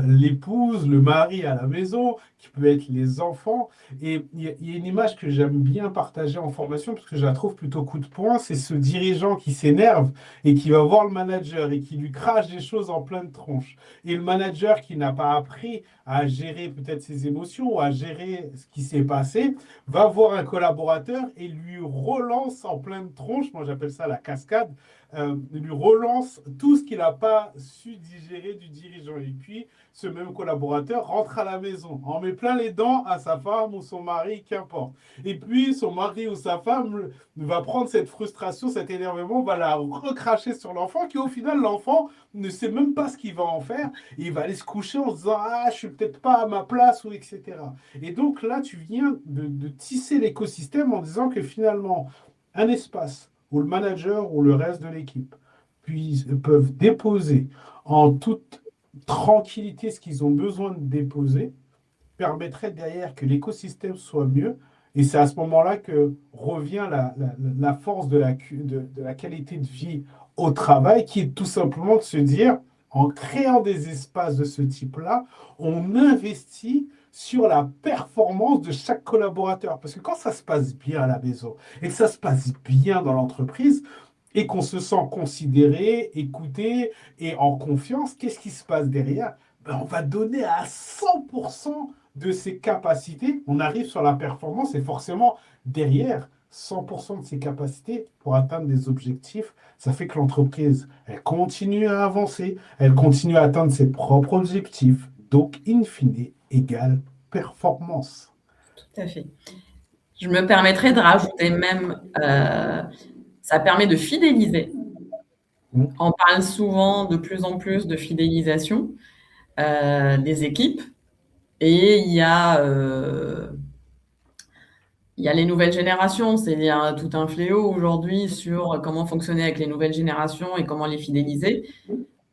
l'épouse, le mari à la maison, qui peut être les enfants. Et il y a une image que j'aime bien partager en formation parce que je la trouve plutôt coup de poing, c'est ce dirigeant qui s'énerve et qui va voir le manager et qui lui crache des choses en pleine tronche. Et le manager qui n'a pas appris à gérer peut-être ses émotions ou à gérer ce qui s'est passé, va voir un collaborateur et lui relance en pleine tronche, moi j'appelle ça la cascade, lui relance tout ce qu'il n'a pas su digérer du dirigeant. Et puis, ce même collaborateur rentre à la maison, en met plein les dents à sa femme ou son mari, qu'importe. Et puis, son mari ou sa femme va prendre cette frustration, cet énervement, va la recracher sur l'enfant, qui au final, l'enfant ne sait même pas ce qu'il va en faire. Et il va aller se coucher en se disant, ah, je suis peut-être pas à ma place, ou etc. Et donc là, tu viens de tisser l'écosystème en disant que finalement, un espace où le manager ou le reste de l'équipe peuvent déposer en toute tranquillité ce qu'ils ont besoin de déposer, permettrait derrière que l'écosystème soit mieux. Et c'est à ce moment-là que revient la force de la qualité de vie au travail, qui est tout simplement de se dire, en créant des espaces de ce type-là, on investit sur la performance de chaque collaborateur. Parce que quand ça se passe bien à la maison et que ça se passe bien dans l'entreprise, et qu'on se sent considéré, écouté et en confiance, qu'est-ce qui se passe derrière? Ben, on va donner à 100% de ses capacités. On arrive sur la performance et forcément, derrière 100% de ses capacités pour atteindre des objectifs, ça fait que l'entreprise, elle continue à avancer, elle continue à atteindre ses propres objectifs, donc in fine égale performance. Tout à fait. Je me permettrais de rajouter même, ça permet de fidéliser. On parle souvent de plus en plus de fidélisation des équipes et il y a les nouvelles générations. Il y a tout un fléau aujourd'hui sur comment fonctionner avec les nouvelles générations et comment les fidéliser.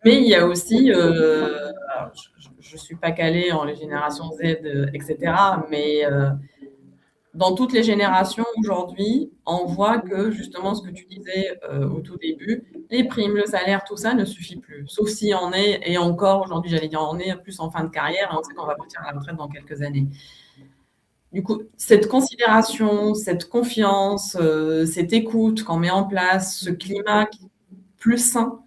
Mais il y a aussi, alors je ne suis pas calée en les générations Z, etc. Mais dans toutes les générations aujourd'hui, on voit que justement ce que tu disais au tout début, les primes, le salaire, tout ça ne suffit plus. Sauf si on est, et encore aujourd'hui, j'allais dire, on est plus en fin de carrière et on sait qu'on va partir à la retraite dans quelques années. Du coup, cette considération, cette confiance, cette écoute qu'on met en place, ce climat plus sain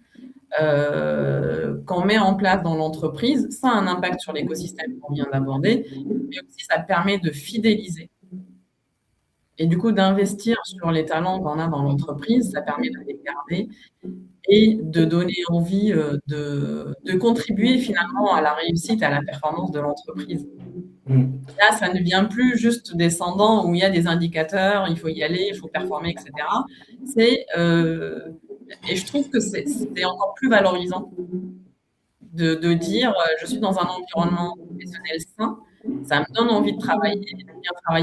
qu'on met en place dans l'entreprise, ça a un impact sur l'écosystème qu'on vient d'aborder, mais aussi ça permet de fidéliser. Et du coup, d'investir sur les talents qu'on a dans l'entreprise, ça permet de les garder et de donner envie de contribuer finalement à la réussite, à la performance de l'entreprise. Là, ça ne vient plus juste descendant où il y a des indicateurs, il faut y aller, il faut performer, etc. Et je trouve que c'est encore plus valorisant de dire je suis dans un environnement professionnel sain, ça me donne envie de travailler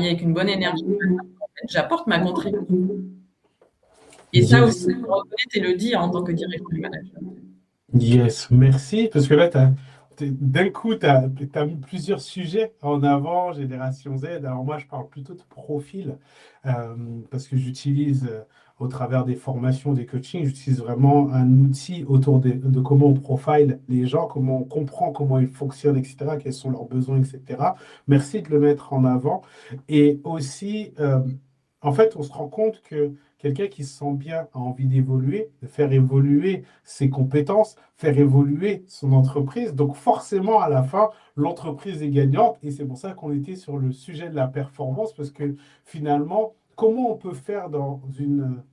avec une bonne énergie. En fait, j'apporte ma contribution. Et ça aussi, je reconnais et le dire en tant que dirigeant du management. Yes, merci. Parce que là, d'un coup, tu as mis plusieurs sujets en avant, Génération Z. Alors moi, je parle plutôt de profil, parce que j'utilise, au travers des formations, des coachings, j'utilise vraiment un outil autour de comment on profile les gens, comment on comprend comment ils fonctionnent, etc., quels sont leurs besoins, etc. Merci de le mettre en avant. Et aussi, en fait, on se rend compte que quelqu'un qui se sent bien a envie d'évoluer, de faire évoluer ses compétences, faire évoluer son entreprise. Donc forcément, à la fin, l'entreprise est gagnante. Et c'est pour ça qu'on était sur le sujet de la performance, parce que finalement, comment on peut faire dans une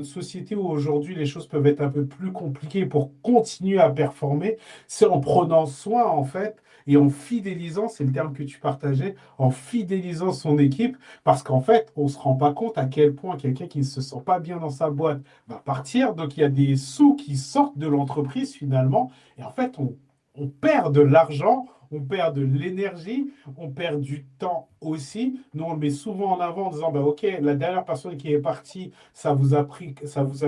société où aujourd'hui les choses peuvent être un peu plus compliquées pour continuer à performer, c'est en prenant soin en fait et en fidélisant, c'est le terme que tu partageais, en fidélisant son équipe, parce qu'en fait, on ne se rend pas compte à quel point quelqu'un qui ne se sent pas bien dans sa boîte va partir. Donc il y a des sous qui sortent de l'entreprise finalement, et en fait, on perd de l'argent, on perd de l'énergie, on perd du temps aussi. Nous, on le met souvent en avant en disant, bah, OK, la dernière personne qui est partie, ça vous a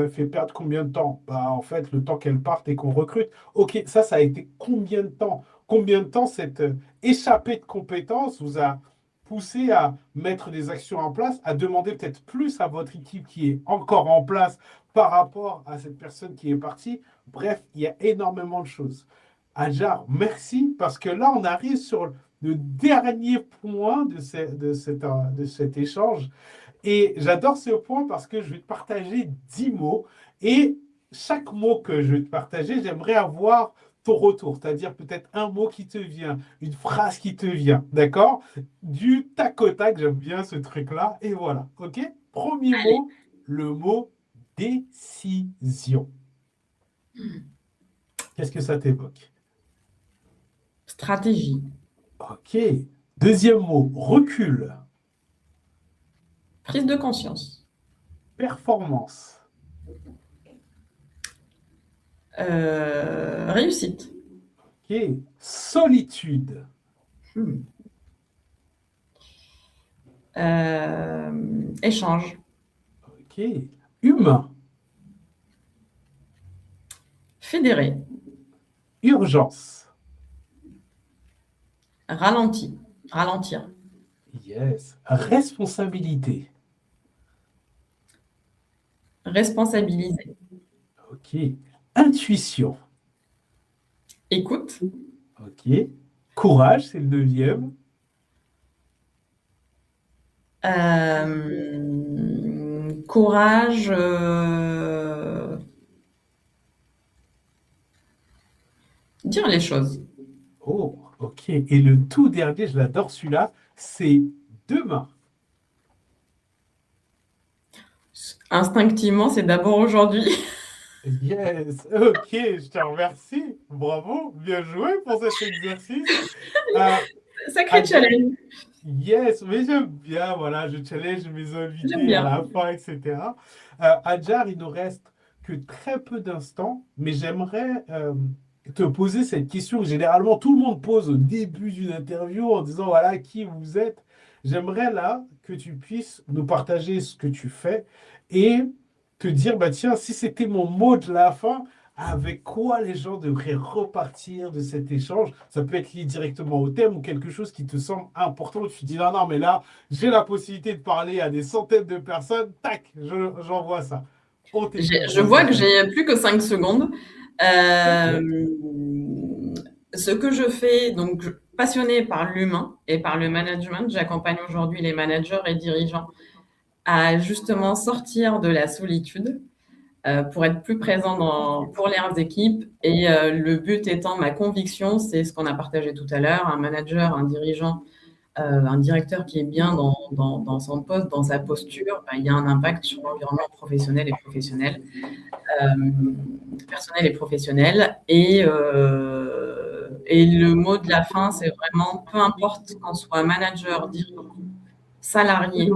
fait perdre combien de temps? Bah, en fait, le temps qu'elle parte et qu'on recrute. OK, ça a été combien de temps? Combien de temps cette échappée de compétences vous a poussé à mettre des actions en place, à demander peut-être plus à votre équipe qui est encore en place par rapport à cette personne qui est partie? Bref, il y a énormément de choses. Adjar, merci, parce que là, on arrive sur le dernier point de cet échange. Et j'adore ce point parce que je vais te partager 10 mots. Et chaque mot que je vais te partager, j'aimerais avoir ton retour. C'est-à-dire peut-être un mot qui te vient, une phrase qui te vient. D'accord? Du tac au tac, j'aime bien ce truc-là. Et voilà. OK? Premier Allez. mot, le mot décision. Qu'est-ce que ça t'évoque? Stratégie. OK. Deuxième mot, recul. Prise de conscience. Performance. Réussite. OK. Solitude. Échange. OK. Humain. Fédéré. Urgence. Ralenti. Ralentir. Yes. Responsabilité. Responsabiliser. OK. Intuition. Écoute. OK. Courage, c'est le neuvième. Courage. Dire les choses. Oh, OK. Et le tout dernier, je l'adore celui-là, c'est demain. Instinctivement, c'est d'abord aujourd'hui. Yes, ok, je te remercie. Bravo, bien joué pour cet exercice. Euh, Sacré Adja, challenge. yes, mais j'aime bien, voilà, je challenge mes J'aime invités à bien. la fin, etc. Adjar, il nous reste que très peu d'instants, mais j'aimerais te poser cette question que généralement tout le monde pose au début d'une interview en disant, voilà, qui vous êtes. J'aimerais là que tu puisses nous partager ce que tu fais et te dire, bah tiens, si c'était mon mot de la fin, avec quoi les gens devraient repartir de cet échange? Ça peut être lié directement au thème ou quelque chose qui te semble important. Tu te dis, non, non, mais là, j'ai la possibilité de parler à des centaines de personnes. Tac, j'envoie ça. On t'écoute, Je vois que vas-y. j'ai plus que 5 secondes. T'inquiète. Euh, Ce que je fais, donc passionnée par l'humain et par le management, j'accompagne aujourd'hui les managers et dirigeants à justement sortir de la solitude pour être plus présent pour leurs équipes. Et le but étant, ma conviction, c'est ce qu'on a partagé tout à l'heure, un manager, un dirigeant, un directeur qui est bien dans son poste, dans sa posture, il y a un impact sur l'environnement professionnel et professionnel, euh, personnel et professionnel. Et le mot de la fin, c'est vraiment, peu importe qu'on soit manager, dirigeant, salarié,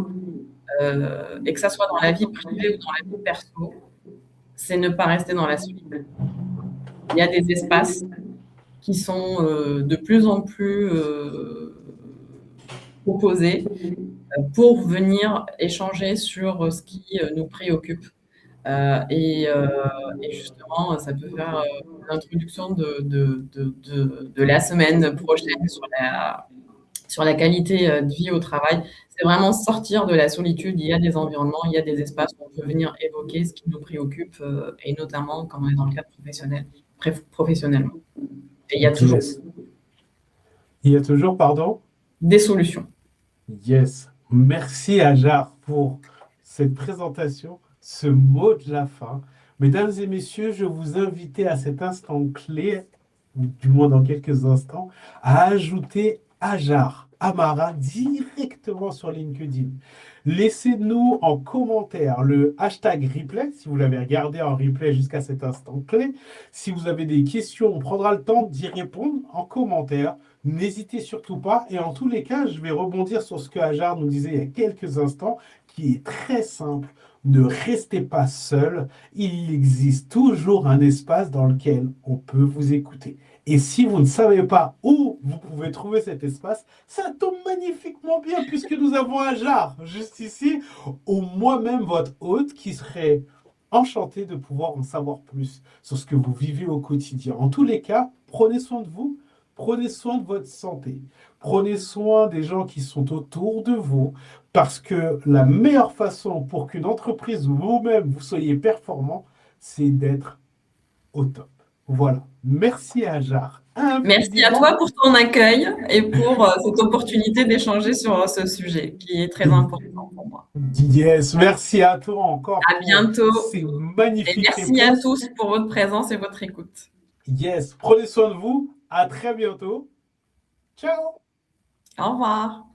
et que ça soit dans la vie privée ou dans la vie perso, c'est ne pas rester dans la solitude. Il y a des espaces qui sont de plus en plus proposés pour venir échanger sur ce qui nous préoccupe. Et justement, ça peut faire l'introduction de la semaine prochaine sur la qualité de vie au travail. C'est vraiment sortir de la solitude. Il y a des environnements, il y a des espaces où on peut venir évoquer ce qui nous préoccupe, et notamment quand on est dans le cadre professionnel, professionnellement. Et il y a toujours Yes. Il y a toujours, pardon? des solutions. Yes. Merci Ajar pour cette présentation, ce mot de la fin. Mesdames et messieurs, je vous invite à cet instant clé, ou du moins dans quelques instants, à ajouter Ajar Amara directement sur LinkedIn. Laissez-nous en commentaire le hashtag replay, si vous l'avez regardé en replay jusqu'à cet instant clé. Si vous avez des questions, on prendra le temps d'y répondre en commentaire. N'hésitez surtout pas. Et en tous les cas, je vais rebondir sur ce que Ajar nous disait il y a quelques instants, qui est très simple. Ne restez pas seul. Il existe toujours un espace dans lequel on peut vous écouter. Et si vous ne savez pas où vous pouvez trouver cet espace, ça tombe magnifiquement bien puisque nous avons Ajar juste ici, ou moi-même votre hôte qui serait enchanté de pouvoir en savoir plus sur ce que vous vivez au quotidien. En tous les cas, prenez soin de vous. Prenez soin de votre santé. Prenez soin des gens qui sont autour de vous parce que la meilleure façon pour qu'une entreprise ou vous-même vous soyez performant, c'est d'être au top. Voilà. Merci Ajar Merci à infiniment. toi pour ton accueil et pour cette opportunité d'échanger sur ce sujet qui est très important pour moi. Yes, merci à toi encore À pour bientôt ces et magnifiques merci à réponses. tous pour votre présence et votre écoute. Yes, prenez soin de vous. À très bientôt. Ciao. Au revoir.